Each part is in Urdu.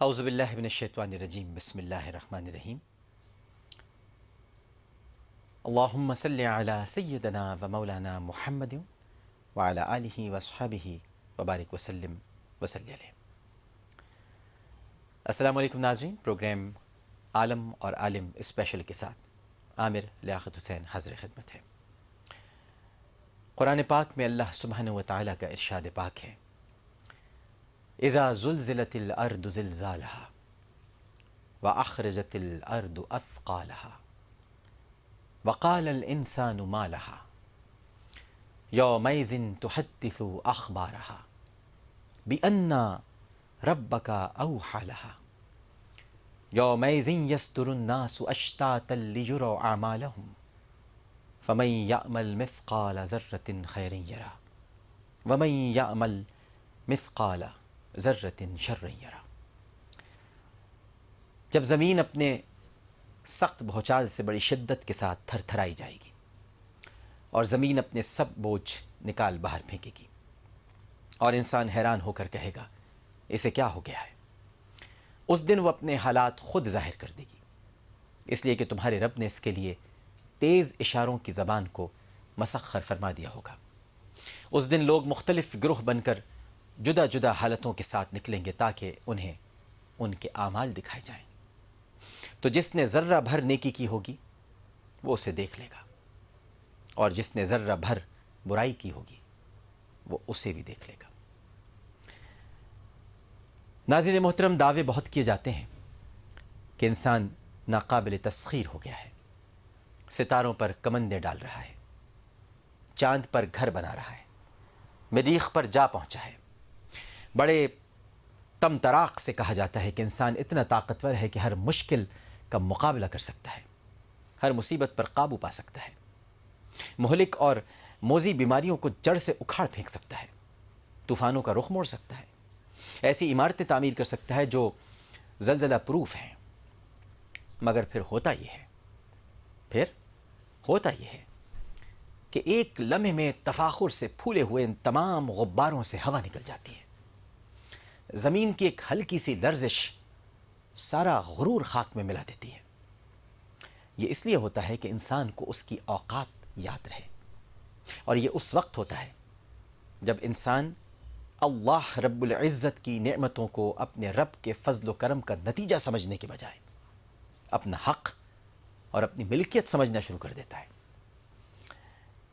اعوذ باللہ من الشیطان الرجیم بسم اللہ الرحمن الرحیم اللہم صلی علی سیدنا و مولانا محمد وعلی آلہ وصحبہ وبارک وسلم وصلی علیہ۔ السلام علیکم ناظرین، پروگرام عالم اور عالم اسپیشل کے ساتھ عامر لیاقت حسین حاضر خدمت ہے۔ قرآن پاک میں اللہ سبحانہ و تعالیٰ کا ارشاد پاک ہے، اذا زلزلت الارض زلزالها واخرجت الارض اثقالها وقال الانسان ما لها يومئذ تحدث اخبارها بان ربك اوحى لها يومئذ يصدر الناس اشتاتا ليروا اعمالهم فمن يعمل مثقال ذرة خيرا يره ومن يعمل مثقال ذرۃ شر یرا۔ جب زمین اپنے سخت بھونچال سے بڑی شدت کے ساتھ تھر تھرائی جائے گی اور زمین اپنے سب بوجھ نکال باہر پھینکے گی اور انسان حیران ہو کر کہے گا اسے کیا ہو گیا ہے، اس دن وہ اپنے حالات خود ظاہر کر دے گی، اس لیے کہ تمہارے رب نے اس کے لیے تیز اشاروں کی زبان کو مسخر فرما دیا ہوگا۔ اس دن لوگ مختلف گروہ بن کر جدا جدا حالتوں کے ساتھ نکلیں گے تاکہ انہیں ان کے اعمال دکھائے جائیں۔ تو جس نے ذرہ بھر نیکی کی ہوگی وہ اسے دیکھ لے گا، اور جس نے ذرہ بھر برائی کی ہوگی وہ اسے بھی دیکھ لے گا۔ ناظرین محترم، دعوے بہت کیے جاتے ہیں کہ انسان ناقابل تسخیر ہو گیا ہے، ستاروں پر کمندیں ڈال رہا ہے، چاند پر گھر بنا رہا ہے، مریخ پر جا پہنچا ہے۔ بڑے تم تراق سے کہا جاتا ہے کہ انسان اتنا طاقتور ہے کہ ہر مشکل کا مقابلہ کر سکتا ہے، ہر مصیبت پر قابو پا سکتا ہے، مہلک اور موذی بیماریوں کو جڑ سے اکھاڑ پھینک سکتا ہے، طوفانوں کا رخ موڑ سکتا ہے، ایسی عمارتیں تعمیر کر سکتا ہے جو زلزلہ پروف ہیں۔ مگر پھر ہوتا یہ ہے کہ ایک لمحے میں تفاخر سے پھولے ہوئے ان تمام غباروں سے ہوا نکل جاتی ہے۔ زمین کی ایک ہلکی سی لرزش سارا غرور خاک میں ملا دیتی ہے۔ یہ اس لیے ہوتا ہے کہ انسان کو اس کی اوقات یاد رہے، اور یہ اس وقت ہوتا ہے جب انسان اللہ رب العزت کی نعمتوں کو اپنے رب کے فضل و کرم کا نتیجہ سمجھنے کے بجائے اپنا حق اور اپنی ملکیت سمجھنا شروع کر دیتا ہے۔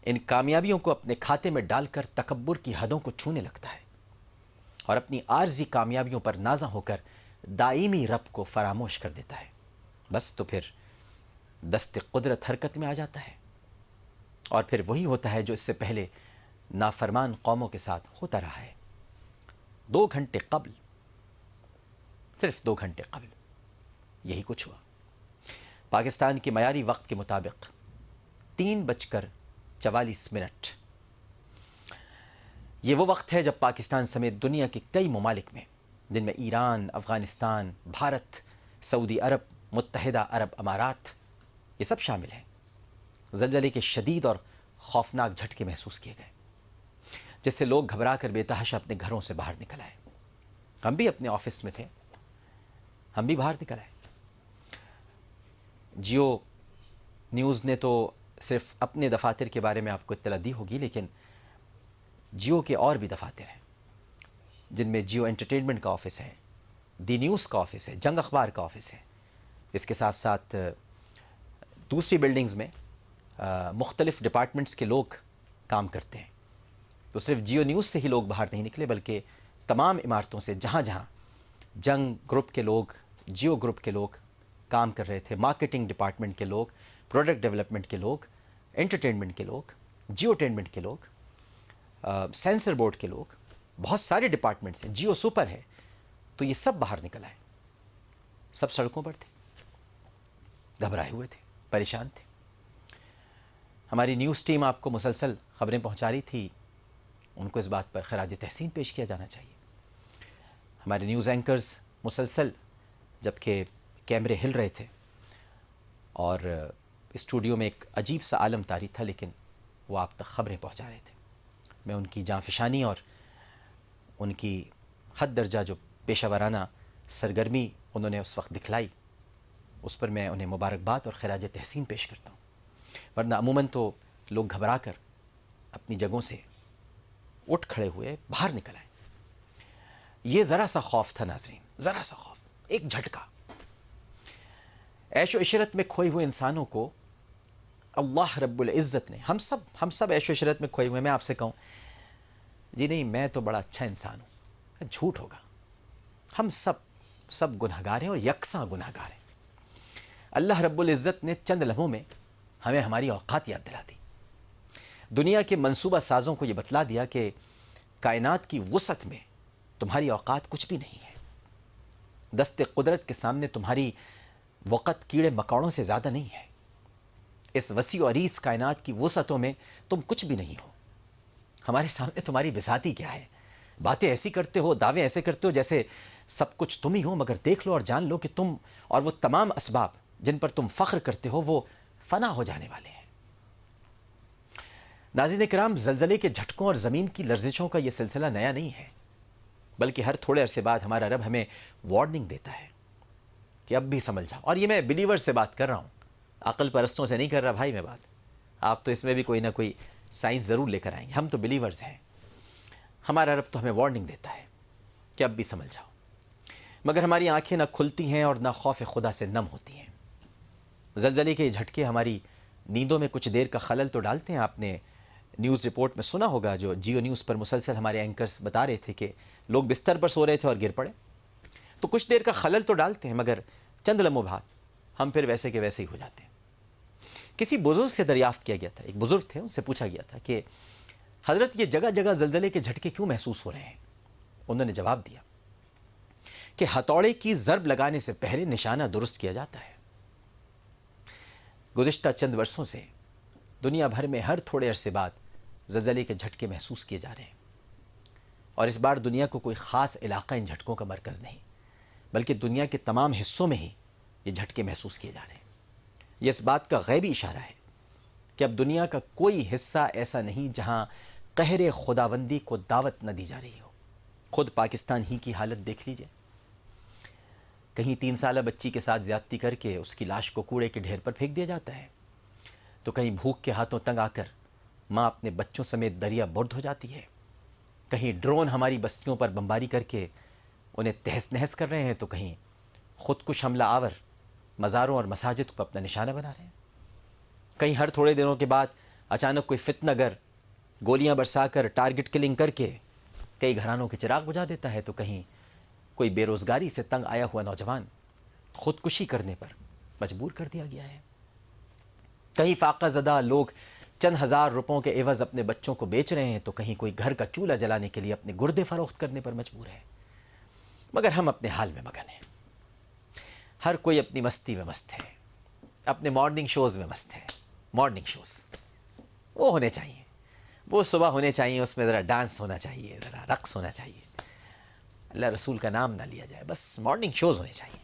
ان کامیابیوں کو اپنے کھاتے میں ڈال کر تکبر کی حدوں کو چھونے لگتا ہے اور اپنی عارضی کامیابیوں پر نازاں ہو کر دائمی رب کو فراموش کر دیتا ہے۔ بس تو پھر دست قدرت حرکت میں آ جاتا ہے، اور پھر وہی ہوتا ہے جو اس سے پہلے نافرمان قوموں کے ساتھ ہوتا رہا ہے۔ 2 گھنٹے قبل، صرف 2 گھنٹے قبل یہی کچھ ہوا۔ پاکستان کے معیاری وقت کے مطابق 3:44 یہ وہ وقت ہے جب پاکستان سمیت دنیا کے کئی ممالک میں، جن میں ایران، افغانستان، بھارت، سعودی عرب، متحدہ عرب امارات، یہ سب شامل ہیں، زلزلے کے شدید اور خوفناک جھٹکے محسوس کیے گئے، جس سے لوگ گھبرا کر بے تحاشا اپنے گھروں سے باہر نکل آئے۔ ہم بھی اپنے آفس میں تھے، ہم بھی باہر نکل آئے۔ جیو نیوز نے تو صرف اپنے دفاتر کے بارے میں آپ کو اطلاع دی ہوگی، لیکن جیو کے اور بھی دفاتر ہیں، جن میں جیو انٹرٹینمنٹ کا آفس ہے، دی نیوز کا آفس ہے، جنگ اخبار کا آفس ہے۔ اس کے ساتھ ساتھ دوسری بلڈنگز میں مختلف ڈپارٹمنٹس کے لوگ کام کرتے ہیں۔ تو صرف جیو نیوز سے ہی لوگ باہر نہیں نکلے، بلکہ تمام عمارتوں سے جہاں جہاں جنگ گروپ کے لوگ، جیو گروپ کے لوگ کام کر رہے تھے، مارکیٹنگ ڈپارٹمنٹ کے لوگ، پروڈکٹ ڈیولپمنٹ کے لوگ، انٹرٹینمنٹ کے لوگ، جیو ٹینمنٹ کے لوگ، سینسر بورڈ کے لوگ، بہت سارے ڈپارٹمنٹس ہیں، جیو سپر ہے، تو یہ سب باہر نکل آئے، سب سڑکوں پر تھے، گھبرائے ہوئے تھے، پریشان تھے۔ ہماری نیوز ٹیم آپ کو مسلسل خبریں پہنچا رہی تھی، ان کو اس بات پر خراج تحسین پیش کیا جانا چاہیے۔ ہمارے نیوز اینکرز مسلسل جبکہ کیمرے ہل رہے تھے اور اسٹوڈیو میں ایک عجیب سا عالم طاری تھا، لیکن وہ آپ تک خبریں پہنچا رہے تھے۔ میں ان کی جانفشانی اور ان کی حد درجہ جو پیشہ ورانہ سرگرمی انہوں نے اس وقت دکھلائی، اس پر میں انہیں مبارکباد اور خراج تحسین پیش کرتا ہوں، ورنہ عموماً تو لوگ گھبرا کر اپنی جگہوں سے اٹھ کھڑے ہوئے باہر نکل آئے۔ یہ ذرا سا خوف تھا ناظرین، ذرا سا خوف، ایک جھٹکا۔ عیش و عشرت میں کھوئے ہوئے انسانوں کو اللہ رب العزت نے، ہم سب عیش و عشرت میں کھوئے ہوئے، میں آپ سے کہوں جی نہیں میں تو بڑا اچھا انسان ہوں، جھوٹ ہوگا۔ ہم سب گنہگار ہیں اور یکساں گنہگار ہیں۔ اللہ رب العزت نے چند لمحوں میں ہمیں ہماری اوقات یاد دلا دی، دنیا کے منصوبہ سازوں کو یہ بتلا دیا کہ کائنات کی وسعت میں تمہاری اوقات کچھ بھی نہیں ہے، دست قدرت کے سامنے تمہاری وقت کیڑے مکوڑوں سے زیادہ نہیں ہے، اس وسیع و عریض کائنات کی وسعتوں میں تم کچھ بھی نہیں ہو، ہمارے سامنے تمہاری بساطی کیا ہے، باتیں ایسی کرتے ہو، دعوے ایسے کرتے ہو جیسے سب کچھ تم ہی ہو، مگر دیکھ لو اور جان لو کہ تم اور وہ تمام اسباب جن پر تم فخر کرتے ہو وہ فنا ہو جانے والے ہیں۔ ناظرین کرام، زلزلے کے جھٹکوں اور زمین کی لرزشوں کا یہ سلسلہ نیا نہیں ہے، بلکہ ہر تھوڑے عرصے بعد ہمارا رب ہمیں وارننگ دیتا ہے کہ اب بھی سنبھل جاؤ۔ اور یہ میں بلیور سے بات کر رہا ہوں، عقل پرستوں سے نہیں کر رہا بھائی میں بات، آپ تو اس میں بھی کوئی نہ کوئی سائنس ضرور لے کر آئیں گے، ہم تو بلیورز ہیں۔ ہمارا رب تو ہمیں وارننگ دیتا ہے کہ اب بھی سنبھل جاؤ، مگر ہماری آنکھیں نہ کھلتی ہیں اور نہ خوف خدا سے نم ہوتی ہیں۔ زلزلے کے جھٹکے ہماری نیندوں میں کچھ دیر کا خلل تو ڈالتے ہیں۔ آپ نے نیوز رپورٹ میں سنا ہوگا، جو جیو نیوز پر مسلسل ہمارے اینکرز بتا رہے تھے کہ لوگ بستر پر سو رہے تھے اور گر پڑے، تو کچھ دیر کا خلل تو ڈالتے ہیں، مگر چند لمحوں بعد ہم پھر ویسے کے ویسے ہی ہو جاتے ہیں۔ کسی بزرگ سے دریافت کیا گیا تھا، ایک بزرگ تھے، ان سے پوچھا گیا تھا کہ حضرت یہ جگہ جگہ زلزلے کے جھٹکے کیوں محسوس ہو رہے ہیں؟ انہوں نے جواب دیا کہ ہتھوڑے کی ضرب لگانے سے پہلے نشانہ درست کیا جاتا ہے۔ گزشتہ چند برسوں سے دنیا بھر میں ہر تھوڑے عرصے بعد زلزلے کے جھٹکے محسوس کیے جا رہے ہیں، اور اس بار دنیا کو کوئی خاص علاقہ ان جھٹکوں کا مرکز نہیں، بلکہ دنیا کے تمام حصوں میں ہی یہ جھٹکے محسوس کیے جا رہے ہیں۔ یہ اس بات کا غیبی اشارہ ہے کہ اب دنیا کا کوئی حصہ ایسا نہیں جہاں قہر خداوندی کو دعوت نہ دی جا رہی ہو۔ خود پاکستان ہی کی حالت دیکھ لیجئے، کہیں 3 سالہ بچی کے ساتھ زیادتی کر کے اس کی لاش کو کوڑے کے ڈھیر پر پھینک دیا جاتا ہے، تو کہیں بھوک کے ہاتھوں تنگ آ کر ماں اپنے بچوں سمیت دریا برد ہو جاتی ہے، کہیں ڈرون ہماری بستیوں پر بمباری کر کے انہیں تہس نہس کر رہے ہیں، تو کہیں خودکش حملہ آور مزاروں اور مساجد کو اپنا نشانہ بنا رہے ہیں، کہیں ہر تھوڑے دنوں کے بعد اچانک کوئی فتنہ گر گولیاں برسا کر ٹارگٹ کلنگ کر کے کئی گھرانوں کے چراغ بجھا دیتا ہے، تو کہیں کوئی بے روزگاری سے تنگ آیا ہوا نوجوان خودکشی کرنے پر مجبور کر دیا گیا ہے، کہیں فاقہ زدہ لوگ چند ہزار روپوں کے عوض اپنے بچوں کو بیچ رہے ہیں، تو کہیں کوئی گھر کا چولہا جلانے کے لیے اپنے گردے فروخت کرنے پر مجبور ہے، مگر ہم اپنے حال میں مگن ہیں۔ ہر کوئی اپنی مستی میں مست ہے، اپنے مارننگ شوز میں مست ہے۔ مارننگ شوز وہ ہونے چاہیے، وہ صبح ہونے چاہیے، اس میں ذرا ڈانس ہونا چاہیے، ذرا رقص ہونا چاہیے، اللہ رسول کا نام نہ لیا جائے، بس مارننگ شوز ہونے چاہیے۔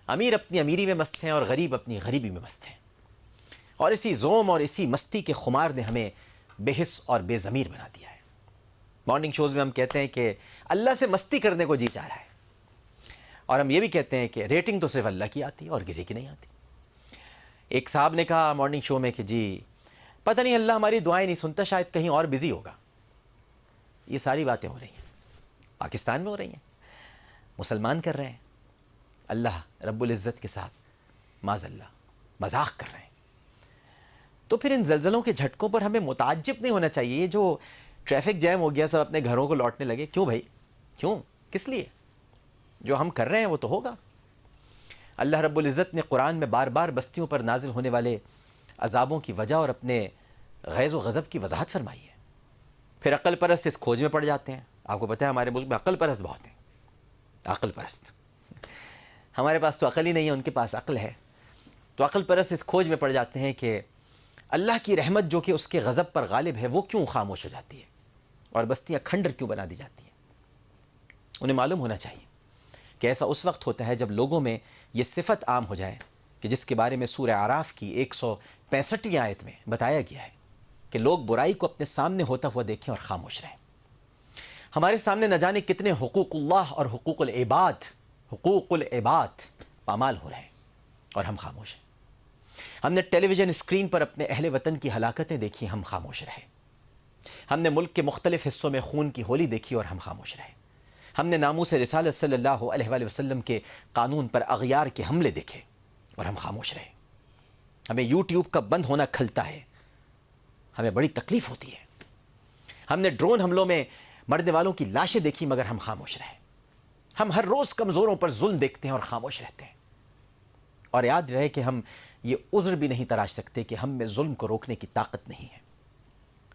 امیر اپنی امیری میں مست ہیں اور غریب اپنی غریبی میں مست ہیں، اور اسی زوم اور اسی مستی کے خمار نے ہمیں بے حس اور بے ضمیر بنا دیا ہے۔ مارننگ شوز میں ہم کہتے ہیں کہ اللہ سے مستی کرنے کو جی چاہ رہا ہے، اور ہم یہ بھی کہتے ہیں کہ ریٹنگ تو صرف اللہ کی آتی ہے اور کسی کی نہیں آتی۔ ایک صاحب نے کہا مارننگ شو میں کہ جی پتہ نہیں اللہ ہماری دعائیں نہیں سنتا، شاید کہیں اور بزی ہوگا۔ یہ ساری باتیں ہو رہی ہیں، پاکستان میں ہو رہی ہیں، مسلمان کر رہے ہیں، اللہ رب العزت کے ساتھ معاذ اللہ مذاق کر رہے ہیں۔ تو پھر ان زلزلوں کے جھٹکوں پر ہمیں متعجب نہیں ہونا چاہیے۔ یہ جو ٹریفک جیم ہو گیا، سب اپنے گھروں کو لوٹنے لگے، کیوں بھائی؟ کیوں؟ کس لیے؟ جو ہم کر رہے ہیں وہ تو ہوگا۔ اللہ رب العزت نے قرآن میں بار بار بستیوں پر نازل ہونے والے عذابوں کی وجہ اور اپنے غیظ و غضب کی وضاحت فرمائی ہے۔ پھر عقل پرست اس کھوج میں پڑ جاتے ہیں۔ آپ کو پتہ ہے ہمارے ملک میں عقل پرست بہت ہیں، عقل پرست۔ ہمارے پاس تو عقل ہی نہیں ہے، ان کے پاس عقل ہے۔ تو عقل پرست اس کھوج میں پڑ جاتے ہیں کہ اللہ کی رحمت جو کہ اس کے غضب پر غالب ہے وہ کیوں خاموش ہو جاتی ہے، اور بستیاں کھنڈر کیوں بنا دی جاتی ہیں۔ انہیں معلوم ہونا چاہیے کہ ایسا اس وقت ہوتا ہے جب لوگوں میں یہ صفت عام ہو جائے کہ جس کے بارے میں سورہ اعراف کی 165 آیت میں بتایا گیا ہے کہ لوگ برائی کو اپنے سامنے ہوتا ہوا دیکھیں اور خاموش رہیں۔ ہمارے سامنے نہ جانے کتنے حقوق اللہ اور حقوق العباد حقوق العباد پامال ہو رہے ہیں اور ہم خاموش ہیں. ہم نے ٹیلی ویژن اسکرین پر اپنے اہل وطن کی ہلاکتیں دیکھی، ہم خاموش رہے. ہم نے ملک کے مختلف حصوں میں خون کی ہولی دیکھی اور ہم خاموش رہے. ہم نے ناموس رسالت صلی اللہ علیہ وآلہ وسلم کے قانون پر اغیار کے حملے دیکھے اور ہم خاموش رہے. ہمیں یوٹیوب کا بند ہونا کھلتا ہے، ہمیں بڑی تکلیف ہوتی ہے. ہم نے ڈرون حملوں میں مرنے والوں کی لاشیں دیکھی مگر ہم خاموش رہے. ہم ہر روز کمزوروں پر ظلم دیکھتے ہیں اور خاموش رہتے ہیں. اور یاد رہے کہ ہم یہ عذر بھی نہیں تراش سکتے کہ ہم میں ظلم کو روکنے کی طاقت نہیں ہے.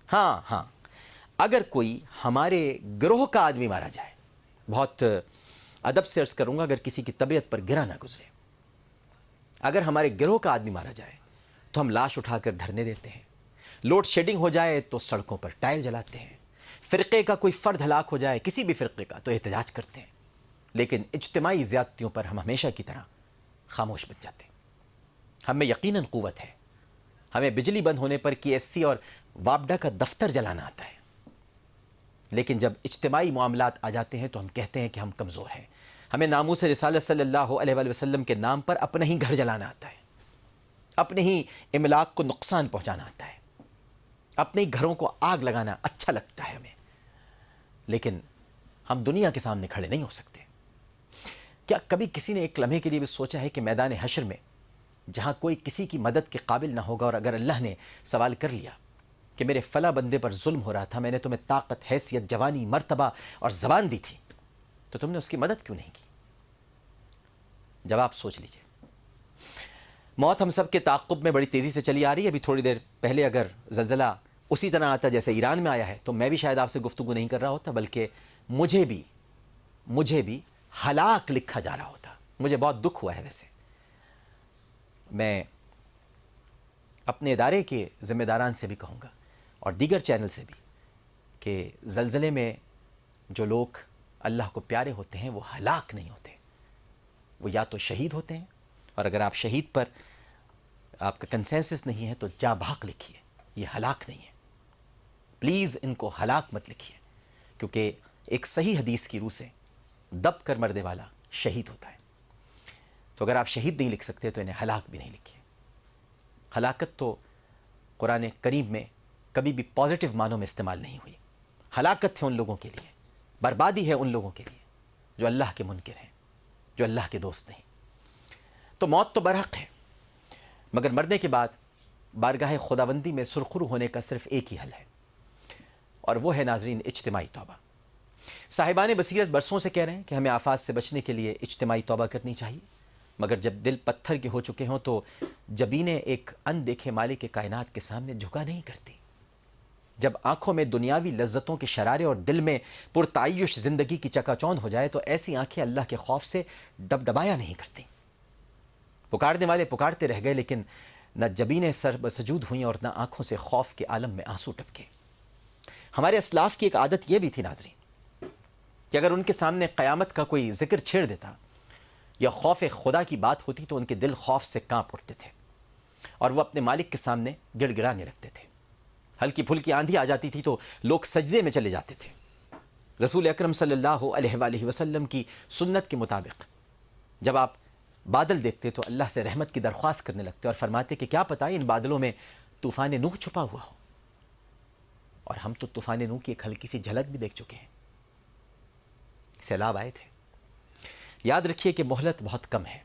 ہاں اگر کوئی ہمارے گروہ کا آدمی مارا جائے، بہت ادب سے عرض کروں گا، اگر کسی کی طبیعت پر گرا نہ گزرے، اگر ہمارے گروہ کا آدمی مارا جائے تو ہم لاش اٹھا کر دھرنے دیتے ہیں. لوڈ شیڈنگ ہو جائے تو سڑکوں پر ٹائر جلاتے ہیں. فرقے کا کوئی فرد ہلاک ہو جائے، کسی بھی فرقے کا، تو احتجاج کرتے ہیں. لیکن اجتماعی زیادتیوں پر ہم ہمیشہ کی طرح خاموش بن جاتے ہیں. ہم میں یقیناً قوت ہے. ہمیں بجلی بند ہونے پر KSC اور وابڈا کا دفتر جلانا آتا ہے. لیکن جب اجتماعی معاملات آ جاتے ہیں تو ہم کہتے ہیں کہ ہم کمزور ہیں. ہمیں ناموس رسالت صلی اللہ علیہ وآلہ وسلم کے نام پر اپنا ہی گھر جلانا آتا ہے، اپنے ہی املاک کو نقصان پہنچانا آتا ہے، اپنے ہی گھروں کو آگ لگانا اچھا لگتا ہے ہمیں. لیکن ہم دنیا کے سامنے کھڑے نہیں ہو سکتے. کیا کبھی کسی نے ایک لمحے کے لیے بھی سوچا ہے کہ میدان حشر میں جہاں کوئی کسی کی مدد کے قابل نہ ہوگا، اور اگر اللہ نے سوال کر لیا کہ میرے فلاں بندے پر ظلم ہو رہا تھا، میں نے تمہیں طاقت، حیثیت، جوانی، مرتبہ اور زبان دی تھی، تو تم نے اس کی مدد کیوں نہیں کی؟ جواب سوچ لیجئے. موت ہم سب کے تعاقب میں بڑی تیزی سے چلی آ رہی ہے. ابھی تھوڑی دیر پہلے اگر زلزلہ اسی طرح آتا جیسے ایران میں آیا ہے تو میں بھی شاید آپ سے گفتگو نہیں کر رہا ہوتا، بلکہ مجھے بھی ہلاک لکھا جا رہا ہوتا. مجھے بہت دکھ ہوا ہے. ویسے میں اپنے ادارے کے ذمہ داران سے بھی کہوں گا اور دیگر چینل سے بھی کہ زلزلے میں جو لوگ اللہ کو پیارے ہوتے ہیں وہ ہلاک نہیں ہوتے، وہ یا تو شہید ہوتے ہیں، اور اگر آپ شہید پر آپ کا کنسنسس نہیں ہے تو جاں بحق لکھیے، یہ ہلاک نہیں ہے. پلیز ان کو ہلاک مت لکھیے، کیونکہ ایک صحیح حدیث کی روح سے دب کر مرنے والا شہید ہوتا ہے. تو اگر آپ شہید نہیں لکھ سکتے تو انہیں ہلاک بھی نہیں لکھیے. ہلاکت تو قرآن کریم میں کبھی بھی پازیٹیو معنوں میں استعمال نہیں ہوئی. ہلاکت ہے ان لوگوں کے لیے، بربادی ہے ان لوگوں کے لیے جو اللہ کے منکر ہیں، جو اللہ کے دوست نہیں. تو موت تو برحق ہے، مگر مرنے کے بعد بارگاہ خداوندی میں سرخرو ہونے کا صرف ایک ہی حل ہے، اور وہ ہے ناظرین اجتماعی توبہ. صاحبان بصیرت برسوں سے کہہ رہے ہیں کہ ہمیں آفات سے بچنے کے لیے اجتماعی توبہ کرنی چاہیے، مگر جب دل پتھر کے ہو چکے ہوں تو جبینیں ایک اندیکھے مالک کائنات کے سامنے جھکا نہیں کرتی. جب آنکھوں میں دنیاوی لذتوں کے شرارے اور دل میں پرتعیش زندگی کی چکا چوند ہو جائے تو ایسی آنکھیں اللہ کے خوف سے ڈبڈبایا نہیں کرتی. پکارنے والے پکارتے رہ گئے، لیکن نہ جبینیں سر سجود ہوئیں اور نہ آنکھوں سے خوف کے عالم میں آنسو ٹپکے. ہمارے اسلاف کی ایک عادت یہ بھی تھی ناظرین کہ اگر ان کے سامنے قیامت کا کوئی ذکر چھیڑ دیتا یا خوف خدا کی بات ہوتی تو ان کے دل خوف سے کانپ اٹھتے تھے اور وہ اپنے مالک کے سامنے گڑ گڑانے لگتے تھے. ہلکی پھلکی آندھی آ جاتی تھی تو لوگ سجدے میں چلے جاتے تھے. رسول اکرم صلی اللہ علیہ وآلہ وسلم کی سنت کے مطابق جب آپ بادل دیکھتے تو اللہ سے رحمت کی درخواست کرنے لگتے اور فرماتے کہ کیا پتہ ان بادلوں میں طوفان نوح چھپا ہوا ہو. اور ہم تو طوفان نوح کی ایک ہلکی سی جھلک بھی دیکھ چکے ہیں. سیلاب آئے تھے. یاد رکھیے کہ مہلت بہت کم ہے.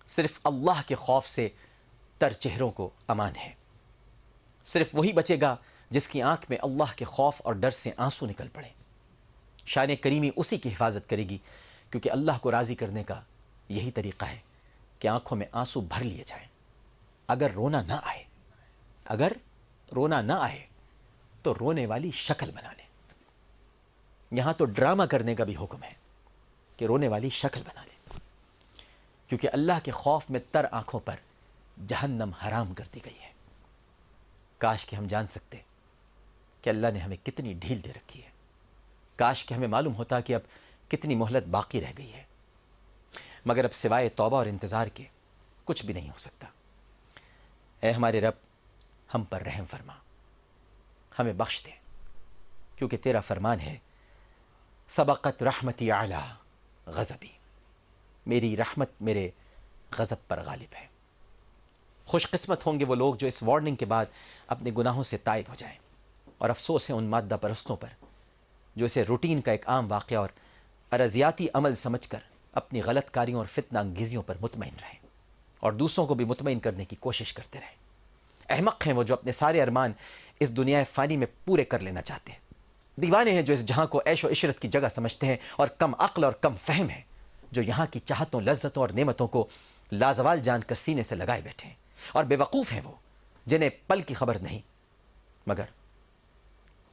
صرف اللہ کے خوف سے تر چہروں کو امان ہے. صرف وہی بچے گا جس کی آنکھ میں اللہ کے خوف اور ڈر سے آنسو نکل پڑے. شان کریمی اسی کی حفاظت کرے گی، کیونکہ اللہ کو راضی کرنے کا یہی طریقہ ہے کہ آنکھوں میں آنسو بھر لیے جائیں. اگر رونا نہ آئے تو رونے والی شکل بنا لیں. یہاں تو ڈرامہ کرنے کا بھی حکم ہے کہ رونے والی شکل بنا لیں، کیونکہ اللہ کے خوف میں تر آنکھوں پر جہنم حرام کر دی گئی ہے. کاش کہ ہم جان سکتے کہ اللہ نے ہمیں کتنی ڈھیل دے رکھی ہے. کاش کہ ہمیں معلوم ہوتا کہ اب کتنی مہلت باقی رہ گئی ہے. مگر اب سوائے توبہ اور انتظار کے کچھ بھی نہیں ہو سکتا. اے ہمارے رب، ہم پر رحم فرما، ہمیں بخش دے، کیونکہ تیرا فرمان ہے سبقت رحمتی اعلیٰ غضبی، میری رحمت میرے غضب پر غالب ہے۔ خوش قسمت ہوں گے وہ لوگ جو اس وارننگ کے بعد اپنے گناہوں سے تائب ہو جائیں، اور افسوس ہے ان مادہ پرستوں پر جو اسے روٹین کا ایک عام واقعہ اور ارضیاتی عمل سمجھ کر اپنی غلط کاریوں اور فتنہ انگیزیوں پر مطمئن رہیں اور دوسروں کو بھی مطمئن کرنے کی کوشش کرتے رہیں۔ احمق ہیں وہ جو اپنے سارے ارمان اس دنیا فانی میں پورے کر لینا چاہتے ہیں۔ دیوانے ہیں جو اس جہاں کو عیش و عشرت کی جگہ سمجھتے ہیں، اور کم عقل اور کم فہم ہیں جو یہاں کی چاہتوں، لذتوں اور نعمتوں کو لازوال جان کر سینے سے لگائے بیٹھے ہیں۔ اور بے وقوف ہیں وہ جنہیں پل کی خبر نہیں مگر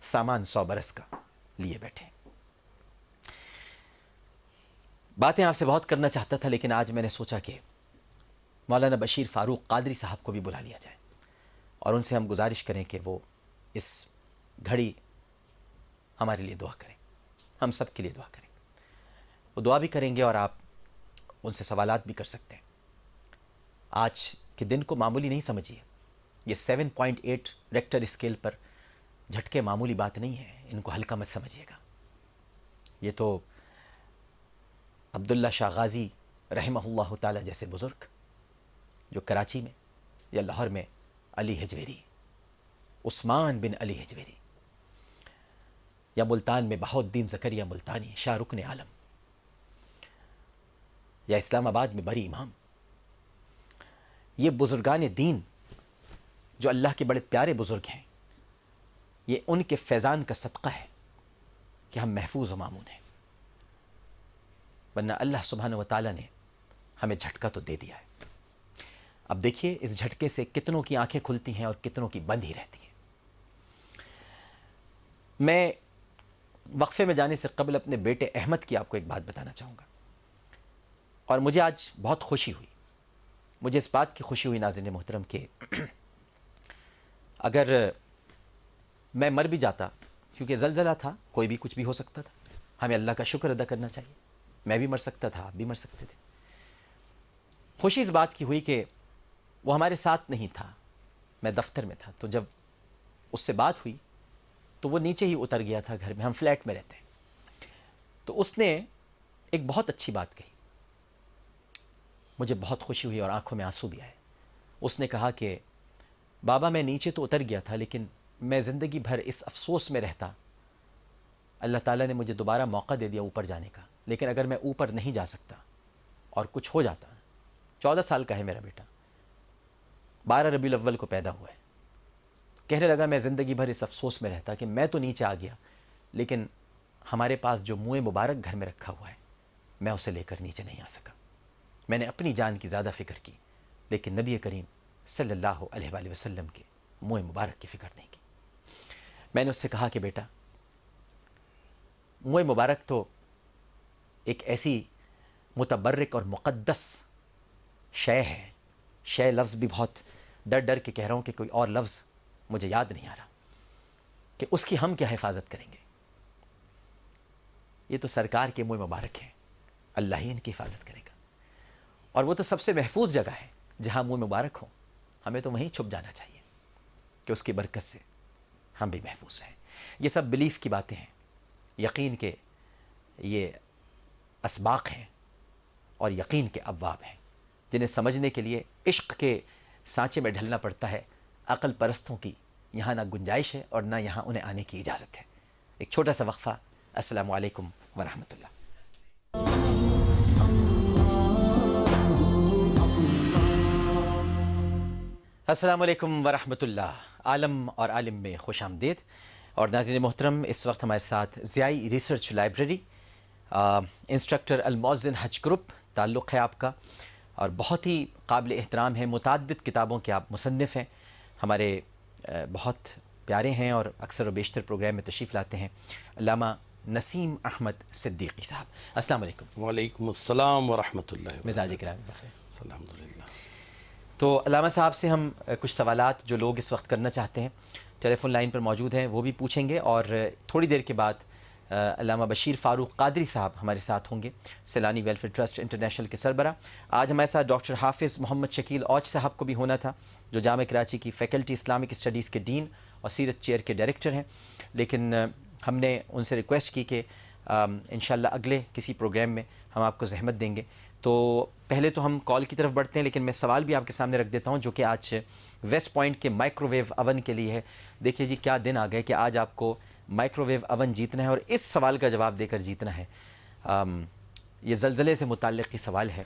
سامان 100 برس کا لیے بیٹھے۔ باتیں آپ سے بہت کرنا چاہتا تھا، لیکن آج میں نے سوچا کہ مولانا بشیر فاروق قادری صاحب کو بھی بلا لیا جائے اور ان سے ہم گزارش کریں کہ وہ اس گھڑی ہمارے لیے دعا کریں، ہم سب کے لیے دعا کریں۔ وہ دعا بھی کریں گے اور آپ ان سے سوالات بھی کر سکتے ہیں۔ آج کے دن کو معمولی نہیں سمجھیے، یہ 7.8 ریکٹر اسکیل پر جھٹکے معمولی بات نہیں ہے، ان کو ہلکا مت سمجھیے گا۔ یہ تو عبداللہ شاہ غازی رحمہ اللہ تعالی جیسے بزرگ جو کراچی میں یا لاہور میں علی حجویری، عثمان بن علی حجویری، یا ملتان میں بہاؤ الدین زکریا ملتانی شاہ رکن عالم، یا اسلام آباد میں بری امام، یہ بزرگان دین جو اللہ کے بڑے پیارے بزرگ ہیں، یہ ان کے فیضان کا صدقہ ہے کہ ہم محفوظ و مامون ہیں، ورنہ اللہ سبحانہ و تعالیٰ نے ہمیں جھٹکا تو دے دیا ہے۔ اب دیکھیے اس جھٹکے سے کتنوں کی آنکھیں کھلتی ہیں اور کتنوں کی بند ہی رہتی ہیں۔ میں وقفے میں جانے سے قبل اپنے بیٹے احمد کی آپ کو ایک بات بتانا چاہوں گا، اور مجھے آج بہت خوشی ہوئی۔ مجھے اس بات کی خوشی ہوئی ناظرین محترم کہ اگر میں مر بھی جاتا، کیونکہ زلزلہ تھا، کوئی بھی کچھ بھی ہو سکتا تھا، ہمیں اللہ کا شکر ادا کرنا چاہیے۔ میں بھی مر سکتا تھا، آپ بھی مر سکتے تھے۔ خوشی اس بات کی ہوئی کہ وہ ہمارے ساتھ نہیں تھا، میں دفتر میں تھا، تو جب اس سے بات ہوئی تو وہ نیچے ہی اتر گیا تھا گھر میں، ہم فلیٹ میں رہتے ہیں، تو اس نے ایک بہت اچھی بات کہی، مجھے بہت خوشی ہوئی اور آنکھوں میں آنسو بھی آئے۔ اس نے کہا کہ بابا میں نیچے تو اتر گیا تھا، لیکن میں زندگی بھر اس افسوس میں رہتا، اللہ تعالیٰ نے مجھے دوبارہ موقع دے دیا اوپر جانے کا، لیکن اگر میں اوپر نہیں جا سکتا اور کچھ ہو جاتا، 14 سال کا ہے میرا بیٹا، 12 ربیع الاول کو پیدا ہوا ہے، کہنے لگا میں زندگی بھر اس افسوس میں رہتا کہ میں تو نیچے آ گیا، لیکن ہمارے پاس جو منہ مبارک گھر میں رکھا ہوا ہے میں اسے لے کر نیچے نہیں آ سکا۔ میں نے اپنی جان کی زیادہ فکر کی، لیکن نبی کریم صلی اللہ علیہ وآلہ وسلم کے منہ مبارک کی فکر نہیں کی۔ میں نے اس سے کہا کہ بیٹا، منہ مبارک تو ایک ایسی متبرک اور مقدس شے ہے، شے لفظ بھی بہت ڈر ڈر کے کہہ رہا ہوں کہ کوئی اور لفظ مجھے یاد نہیں آ رہا، کہ اس کی ہم کیا حفاظت کریں گے؟ یہ تو سرکار کے منہ مبارک ہیں، اللہ ہی ان کی حفاظت کرے گا، اور وہ تو سب سے محفوظ جگہ ہے جہاں منہ مبارک ہو، ہمیں تو وہیں چھپ جانا چاہیے کہ اس کی برکت سے ہم بھی محفوظ رہیں۔ یہ سب بلیف کی باتیں ہیں، یقین کے یہ اسباق ہیں اور یقین کے ابواب ہیں جنہیں سمجھنے کے لیے عشق کے سانچے میں ڈھلنا پڑتا ہے۔ عقل پرستوں کی یہاں نہ گنجائش ہے اور نہ یہاں انہیں آنے کی اجازت ہے۔ ایک چھوٹا سا وقفہ۔ السلام علیکم ورحمۃ اللہ۔ السلام علیکم ورحمۃ اللہ۔ عالم اور عالم میں خوش آمدید۔ اور ناظرین محترم، اس وقت ہمارے ساتھ ضیائی ریسرچ لائبریری انسٹرکٹر المؤذن حج گروپ تعلق ہے آپ کا، اور بہت ہی قابل احترام ہیں، متعدد کتابوں کے آپ مصنف ہیں، ہمارے بہت پیارے ہیں اور اکثر و بیشتر پروگرام میں تشریف لاتے ہیں، علامہ نسیم احمد صدیقی صاحب۔ السلام علیکم۔ وعلیکم السلام ورحمۃ اللہ وبرکاتہ۔ مزاج کرام بخیر۔ الحمدللہ۔ تو علامہ صاحب سے ہم کچھ سوالات جو لوگ اس وقت کرنا چاہتے ہیں ٹیلی فون لائن پر موجود ہیں وہ بھی پوچھیں گے، اور تھوڑی دیر کے بعد علامہ بشیر فاروق قادری صاحب ہمارے ساتھ ہوں گے، سیلانی ویلفیئر ٹرسٹ انٹرنیشنل کے سربراہ۔ آج ہمارے ساتھ ڈاکٹر حافظ محمد شکیل اوچ صاحب کو بھی ہونا تھا، جو جامعہ کراچی کی فیکلٹی اسلامک اسٹڈیز کے ڈین اور سیرت چیئر کے ڈائریکٹر ہیں، لیکن ہم نے ان سے ریکویسٹ کی کہ انشاءاللہ اگلے کسی پروگرام میں ہم آپ کو زحمت دیں گے. تو پہلے تو ہم کال کی طرف بڑھتے ہیں، لیکن میں سوال بھی آپ کے سامنے رکھ دیتا ہوں جو کہ آج ویسٹ پوائنٹ کے مائکرو ویو اوون کے لیے ہے. دیکھیے جی کیا دن آ گئے کہ آج آپ کو مائکرو ویو اوون جیتنا ہے، اور اس سوال کا جواب دے کر جیتنا ہے. یہ زلزلے سے متعلق یہ سوال ہے.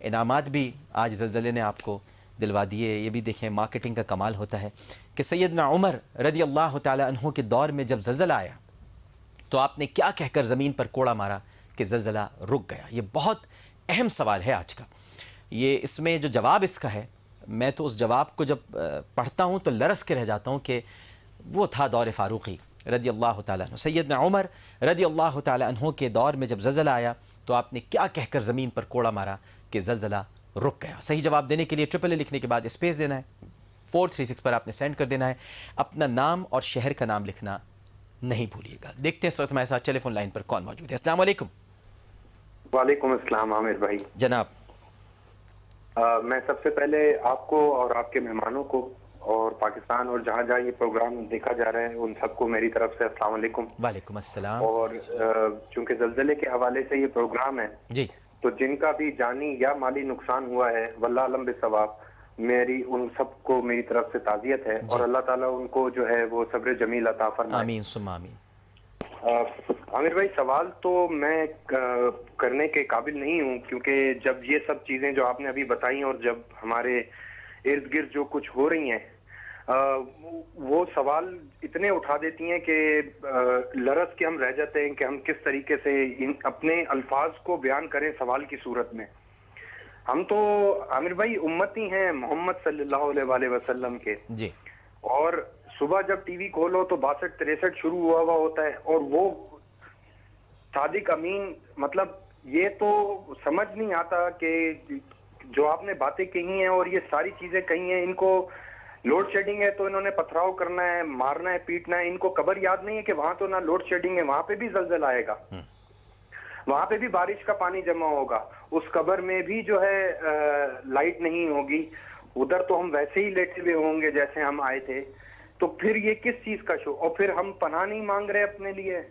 انعامات بھی آج زلزلے نے آپ کو دلوا دیے. یہ بھی دیکھیں مارکیٹنگ کا کمال ہوتا ہے کہ سیدنا عمر رضی اللہ تعالی عنہ کے دور میں جب زلزلہ آیا تو آپ نے کیا کہہ کر زمین پر کوڑا مارا کہ زلزلہ رک گیا. یہ بہت اہم سوال ہے آج کا. یہ اس میں جو جواب اس کا ہے، میں تو اس جواب کو جب پڑھتا ہوں تو لرز کے رہ جاتا ہوں کہ وہ تھا دور فاروقی رضی اللہ تعالیٰ عنہ. سیدنا عمر رضی اللہ تعالیٰ عنہ کے دور میں جب زلزلہ آیا تو آپ نے کیا کہہ کر زمین پر کوڑا مارا کہ زلزلہ رک گیا. صحیح جواب دینے کے لیے ٹرپل اے لکھنے کے بعد اسپیس دینا ہے، 436 پر آپ نے سینڈ کر دینا ہے. اپنا نام اور شہر کا نام لکھنا نہیں بھولیے گا. دیکھتے ہیں اس وقت ہمارے ساتھ ٹیلی فون لائن پر کون موجود ہے. السلام علیکم. وعلیکم السلام عامر بھائی. جناب میں سب سے پہلے آپ کو اور آپ کے مہمانوں کو اور پاکستان اور جہاں جہاں یہ پروگرام دیکھا جا رہا ہے ان سب کو میری طرف سے السلام علیکم. وعلیکم السلام. اور چونکہ زلزلے کے حوالے سے یہ پروگرام ہے جی، تو جن کا بھی جانی یا مالی نقصان ہوا ہے واللہ علم بالثواب، میری ان سب کو میری طرف سے تعزیت ہے اور اللہ تعالیٰ ان کو جو ہے وہ صبر جمیل عطا فرمائے. آمین ثم آمین. عامر بھائی سوال تو میں کرنے کے قابل نہیں ہوں، کیونکہ جب یہ سب چیزیں جو آپ نے ابھی بتائیں اور جب ہمارے ارد گرد جو کچھ ہو رہی ہیں وہ سوال اتنے اٹھا دیتی ہیں کہ لرز کے ہم رہ جاتے ہیں کہ ہم کس طریقے سے اپنے الفاظ کو بیان کریں سوال کی صورت میں. ہم تو عامر بھائی امتی ہیں محمد صلی اللہ علیہ وسلم کے، جی، اور صبح جب ٹی وی کھولو تو 62-63 شروع ہوا ہوتا ہے، اور وہ صادق امین، مطلب یہ تو سمجھ نہیں آتا کہ جو آپ نے باتیں کہی ہیں اور یہ ساری چیزیں کہی ہیں، ان کو لوڈ شیڈنگ ہے تو انہوں نے پتھراؤ کرنا ہے، مارنا ہے، پیٹنا ہے. ان کو قبر یاد نہیں ہے کہ وہاں تو نہ لوڈ شیڈنگ ہے، وہاں پہ بھی زلزلہ آئے گا، وہاں پہ بھی بارش کا پانی جمع ہوگا، اس قبر میں بھی جو ہے لائٹ نہیں ہوگی، ادھر تو ہم ویسے ہی لیٹے ہوئے ہوں گے جیسے ہم آئے تھے. تو پھر یہ کس چیز کا شو؟ اور پھر ہم پناہ نہیں مانگ رہے اپنے لیے.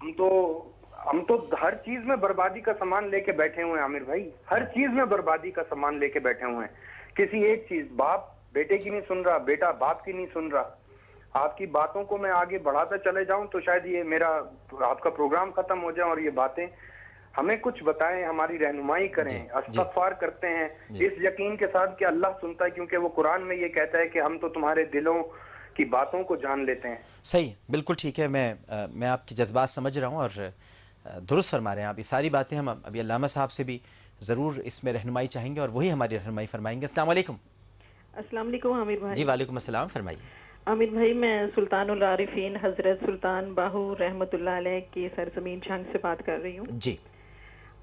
ہم تو ہر چیز میں بربادی کا سامان لے کے بیٹھے ہوئے ہیں عامر بھائی، ہر چیز میں بربادی کا سامان لے کے بیٹھے ہوئے ہیں. کسی ایک چیز، باپ بیٹے کی نہیں سن رہا، بیٹا باپ کی نہیں سن رہا. آپ کی باتوں کو میں آگے بڑھاتا چلے جاؤں تو شاید یہ میرا آپ کا پروگرام ختم ہو جائے، اور یہ باتیں ہمیں کچھ بتائیں، ہماری رہنمائی کریں. استغفار کرتے ہیں اس یقین کے ساتھ کہ اللہ سنتا ہے، کیونکہ وہ قرآن میں یہ کہتا ہے کہ ہم تو تمہارے دلوں کی باتوں کو جان لیتے ہیں. صحیح، بالکل ٹھیک ہے. میں آپ کی جذبات سمجھ رہا ہوں اور درست فرما رہے ہیں آپ. یہ ساری باتیں ہم ابھی علامہ صاحب سے بھی ضرور اس میں رہنمائی چاہیں گے اور وہی ہماری رہنمائی فرمائیں گے. السلام علیکم. السلام علیکم عامر بھائی. جی وعلیکم السلام، فرمائیے. عامر بھائی میں سلطان العارفین حضرت سلطان باہو رحمۃ اللہ علیہ کی سرزمین جھنگ سے بات کر رہی ہوں. جی،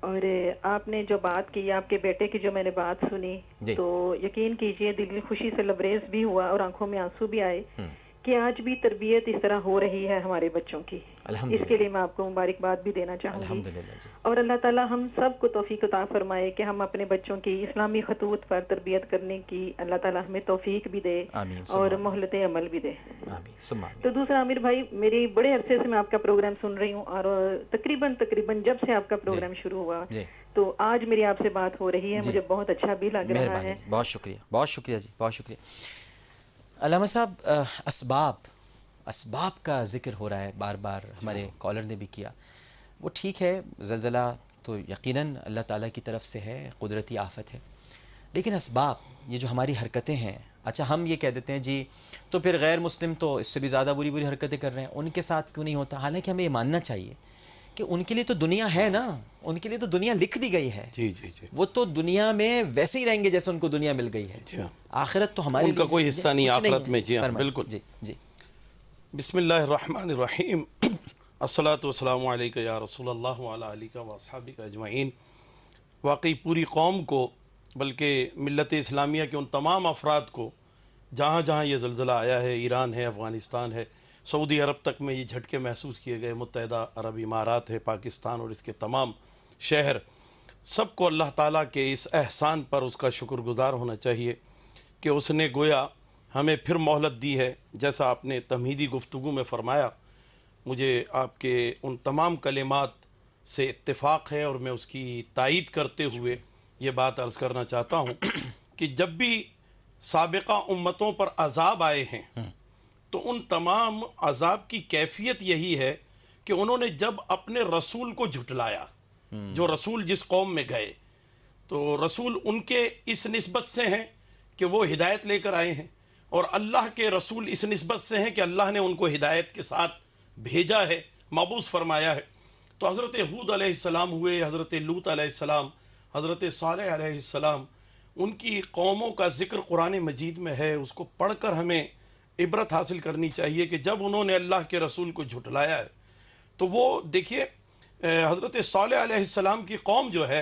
اور آپ نے جو بات کی، آپ کے بیٹے کی جو میں نے بات سنی تو یقین کیجئے دل خوشی سے لبریز بھی ہوا اور آنکھوں میں آنسو بھی آئے کہ آج بھی تربیت اس طرح ہو رہی ہے ہمارے بچوں کی. اس کے لیے میں آپ کو مبارکباد بھی دینا چاہوں گی. اور اللہ تعالیٰ ہم سب کو توفیق عطا فرمائے کہ ہم اپنے بچوں کی اسلامی خطوط پر تربیت کرنے کی اللہ تعالیٰ ہمیں توفیق بھی دے اور مہلت عمل بھی دے. تو دوسرا عامر بھائی، میری بڑے عرصے سے میں آپ کا پروگرام سن رہی ہوں، اور تقریباً جب سے آپ کا پروگرام شروع ہوا تو آج میری آپ سے بات ہو رہی ہے، مجھے بہت اچھا بھی لگ رہا ہے. بہت شکریہ، بہت شکریہ جی، بہت شکریہ. علامہ صاحب، اسباب کا ذکر ہو رہا ہے بار بار، ہمارے کالر نے بھی کیا. وہ ٹھیک ہے، زلزلہ تو یقیناً اللہ تعالیٰ کی طرف سے ہے، قدرتی آفت ہے، لیکن اسباب، یہ جو ہماری حرکتیں ہیں، اچھا ہم یہ کہہ دیتے ہیں جی تو پھر غیر مسلم تو اس سے بھی زیادہ بری بری حرکتیں کر رہے ہیں، ان کے ساتھ کیوں نہیں ہوتا؟ حالانکہ ہمیں یہ ماننا چاہیے کہ ان کے لیے تو دنیا ہے نا، ان کے لیے تو دنیا لکھ دی گئی ہے. جی جی جی، وہ تو دنیا میں ویسے ہی رہیں گے جیسے ان کو دنیا مل گئی ہے. آخرت تو ہماری ان کا کوئی حصہ نہیں آخرت میں. جی ہاں بالکل. جی جی. بسم اللہ الرحمن الرحیم. الصلاۃ والسلام علیک یا رسول اللہ وعلی آلک و اصحابک اجمعین. واقعی پوری قوم کو، بلکہ ملت اسلامیہ کے ان تمام افراد کو جہاں جہاں یہ زلزلہ آیا ہے، ایران ہے، افغانستان ہے، سعودی عرب تک میں یہ جھٹکے محسوس کیے گئے، متحدہ عرب امارات ہے، پاکستان اور اس کے تمام شہر، سب کو اللہ تعالیٰ کے اس احسان پر اس کا شکر گزار ہونا چاہیے کہ اس نے گویا ہمیں پھر مہلت دی ہے. جیسا آپ نے تمہیدی گفتگو میں فرمایا، مجھے آپ کے ان تمام کلمات سے اتفاق ہے، اور میں اس کی تائید کرتے ہوئے یہ بات عرض کرنا چاہتا ہوں کہ جب بھی سابقہ امتوں پر عذاب آئے ہیں تو ان تمام عذاب کی کیفیت یہی ہے کہ انہوں نے جب اپنے رسول کو جھٹلایا، جو رسول جس قوم میں گئے، تو رسول ان کے اس نسبت سے ہیں کہ وہ ہدایت لے کر آئے ہیں، اور اللہ کے رسول اس نسبت سے ہیں کہ اللہ نے ان کو ہدایت کے ساتھ بھیجا ہے، مبعوث فرمایا ہے۔ تو حضرت ہود علیہ السلام ہوئے، حضرت لوط علیہ السلام، حضرت صالح علیہ السلام، ان کی قوموں کا ذکر قرآن مجید میں ہے۔ اس کو پڑھ کر ہمیں عبرت حاصل کرنی چاہیے کہ جب انہوں نے اللہ کے رسول کو جھٹلایا ہے تو وہ دیکھیے حضرت صالح علیہ السلام کی قوم جو ہے،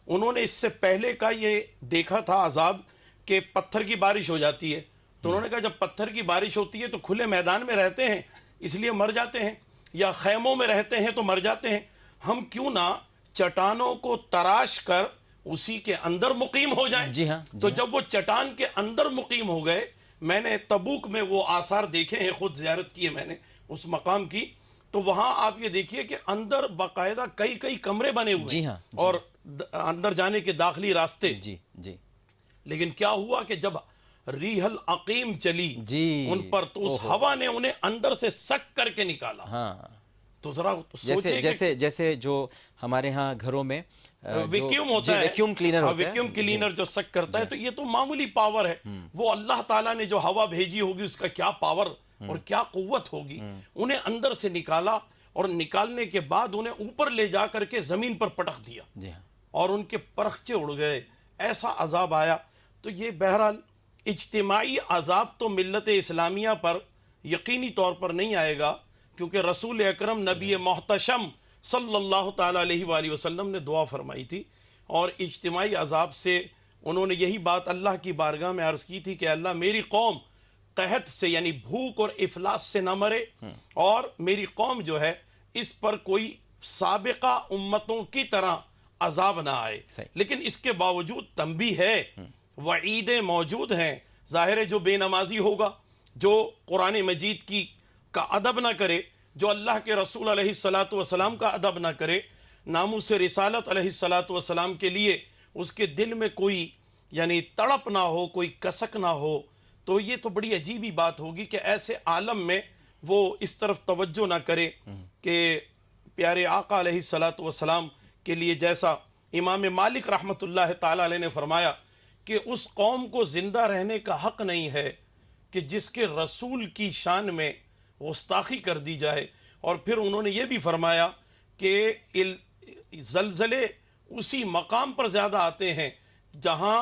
انہوں نے اس سے پہلے کا یہ دیکھا تھا عذاب کہ پتھر کی بارش ہو جاتی ہے، تو انہوں نے کہا جب پتھر کی بارش ہوتی ہے تو کھلے میدان میں رہتے ہیں اس لیے مر جاتے ہیں، یا خیموں میں رہتے ہیں تو مر جاتے ہیں، ہم کیوں نہ چٹانوں کو تراش کر اسی کے اندر مقیم ہو جائیں۔ جی ہاں، تو جب وہ چٹان کے اندر مقیم ہو گئے، میں نے تبوک میں وہ آثار دیکھے ہیں، خود زیارت کی ہے میں نے اس مقام کی، تو وہاں آپ یہ دیکھیے کہ اندر باقاعدہ کئی کمرے بنے ہوئے جی ہیں، ہاں، اور اندر جانے کے داخلی راستے۔ جی جی لیکن کیا ہوا کہ جب ریح العقیم چلی جی ان پر، تو اس ہوا نے انہیں اندر سے سک کر کے نکالا۔ ہاں، تو ذرا سوچیں کہ جیسے جو ہمارے ہاں گھروں میں ویکیوم ہوتا ہے، ویکیوم کلینر ہوتا ہے، ویکیوم کلینر جو سک کرتا ہے، تو یہ تو معمولی پاور ہے، وہ اللہ تعالیٰ نے جو ہوا بھیجی ہوگی اس کا کیا پاور اور کیا قوت ہوگی، انہیں اندر سے نکالا، اور نکالنے کے بعد انہیں اوپر لے جا کر کے زمین پر پٹک دیا، جی ہاں، اور ان کے پرخچے اڑ گئے، ایسا عذاب آیا۔ تو یہ بہرحال اجتماعی عذاب تو ملت اسلامیہ پر یقینی طور پر نہیں آئے گا، کیونکہ رسول اکرم نبی محتشم صلی اللہ تعالیٰ علیہ وآلہ وسلم نے دعا فرمائی تھی، اور اجتماعی عذاب سے انہوں نے یہی بات اللہ کی بارگاہ میں عرض کی تھی کہ اللہ میری قوم قحط سے یعنی بھوک اور افلاس سے نہ مرے، اور میری قوم جو ہے اس پر کوئی سابقہ امتوں کی طرح عذاب نہ آئے۔ لیکن اس کے باوجود تنبیہ ہے، وعیدیں موجود ہیں۔ ظاہر ہے جو بے نمازی ہوگا، جو قرآن مجید کا ادب نہ کرے، جو اللہ کے رسول علیہ السلام کا ادب نہ کرے، ناموس رسالت علیہ السلام کے لیے اس کے دل میں کوئی یعنی تڑپ نہ ہو، کوئی کسک نہ ہو، تو یہ تو بڑی عجیبی بات ہوگی کہ ایسے عالم میں وہ اس طرف توجہ نہ کرے کہ پیارے آقا علیہ السلام کے لیے، جیسا امام مالک رحمۃ اللہ تعالی علیہ نے فرمایا کہ اس قوم کو زندہ رہنے کا حق نہیں ہے کہ جس کے رسول کی شان میں گستاخی کر دی جائے۔ اور پھر انہوں نے یہ بھی فرمایا کہ زلزلے اسی مقام پر زیادہ آتے ہیں جہاں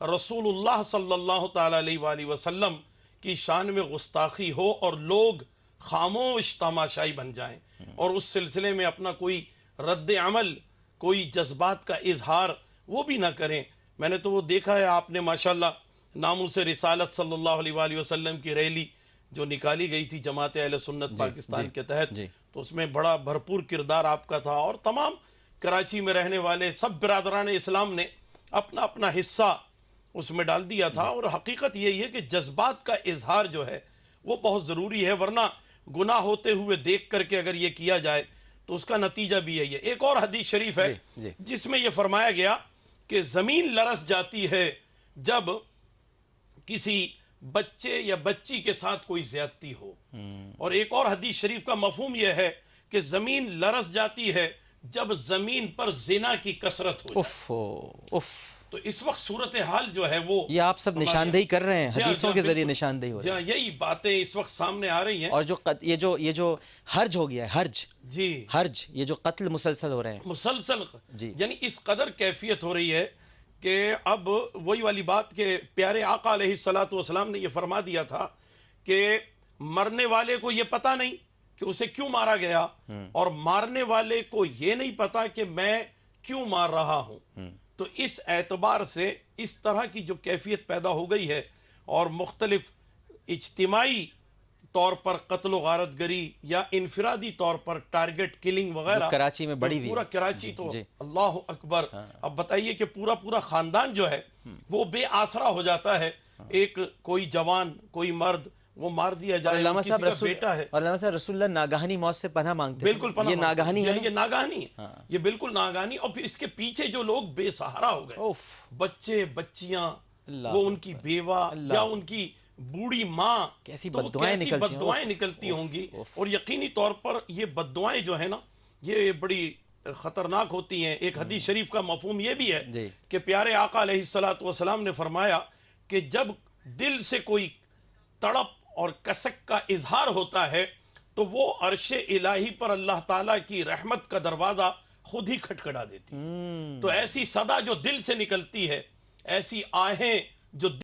رسول اللہ صلی اللہ تعالیٰ علیہ وآلہ وسلم کی شان میں گستاخی ہو اور لوگ خاموش تماشائی بن جائیں، اور اس سلسلے میں اپنا کوئی رد عمل، کوئی جذبات کا اظہار وہ بھی نہ کریں۔ میں نے تو وہ دیکھا ہے، آپ نے ماشاءاللہ ناموس رسالت صلی اللہ علیہ وآلہ وسلم کی ریلی جو نکالی گئی تھی جماعت اہل سنت پاکستان کے تحت، تو اس میں بڑا بھرپور کردار آپ کا تھا، اور تمام کراچی میں رہنے والے سب برادران اسلام نے اپنا اپنا حصہ اس میں ڈال دیا تھا۔ اور حقیقت یہی ہے کہ جذبات کا اظہار جو ہے وہ بہت ضروری ہے، ورنہ گناہ ہوتے ہوئے دیکھ کر کے اگر یہ کیا جائے تو اس کا نتیجہ بھی یہی ہے۔ ایک اور حدیث شریف ہے جس میں یہ فرمایا گیا کہ زمین لرز جاتی ہے جب کسی بچے یا بچی کے ساتھ کوئی زیادتی ہو، اور ایک اور حدیث شریف کا مفہوم یہ ہے کہ زمین لرز جاتی ہے جب زمین پر زنا کی کثرت ہو جائے۔ تو اس وقت صورتحال جو ہے وہ یہ آپ سب نشاندہی کر رہے ہیں، حدیثوں کے ذریعے نشاندہی ہو رہی ہے، یہی باتیں اس وقت سامنے آ رہی ہیں۔ اور یہ جو حرج ہو گیا ہے، حرج یہ جو قتل مسلسل ہو رہے ہیں، مسلسل یعنی اس قدر کیفیت ہو رہی ہے کہ اب وہی والی بات کہ پیارے آقا علیہ السلام نے یہ فرما دیا تھا کہ مرنے والے کو یہ پتہ نہیں کہ اسے کیوں مارا گیا، اور مارنے والے کو یہ نہیں پتا کہ میں کیوں مار رہا ہوں۔ تو اس اعتبار سے اس طرح کی جو کیفیت پیدا ہو گئی ہے، اور مختلف اجتماعی طور پر قتل و غارت گری یا انفرادی طور پر ٹارگٹ کلنگ وغیرہ کراچی میں بڑی ہوئی، پورا کراچی تو اللہ اکبر۔ اب بتائیے کہ پورا خاندان جو ہے وہ بے آسرا ہو جاتا ہے، ایک کوئی جوان، کوئی مرد وہ مار دیا جائے، علامہ کسی صاحب کا بیٹا ہے. اور علامہ صاحب رسول اللہ ناگہانی موت سے پناہ مانگتے تھے. بالکل پناہ یہ مانگتے ناگہانی ہے یہ ناگہانی ہے، یہ بالکل ناگہانی. اور پھر اس کے پیچھے جو لوگ بے سہارا ہو گئے، اوف بچے بچیاں، اللہ وہ ان کی بیوہ اللہ یا ان کی بوڑھی ماں، کیسی تو بددعائیں کیسی نکلتی ہیں. بددعائیں اوف، نکلتی اوف، ہوں گی. اوف. اور یقینی طور پر یہ بددعائیں جو ہیں نا یہ بڑی خطرناک ہوتی ہیں. ایک حدیث شریف کا مفہوم یہ بھی ہے جی. کہ پیارے آقا علیہ الصلوۃ والسلام نے فرمایا کہ جب دل سے کوئی تڑپ اور کسک کا اظہار ہوتا ہے تو وہ عرش الہی پر اللہ تعالیٰ کی رحمت کا دروازہ خود ہی کھٹکھٹا دیتی ہے. تو ایسی صدا جو دل سے نکلتی ہے، ایسی آہیں جو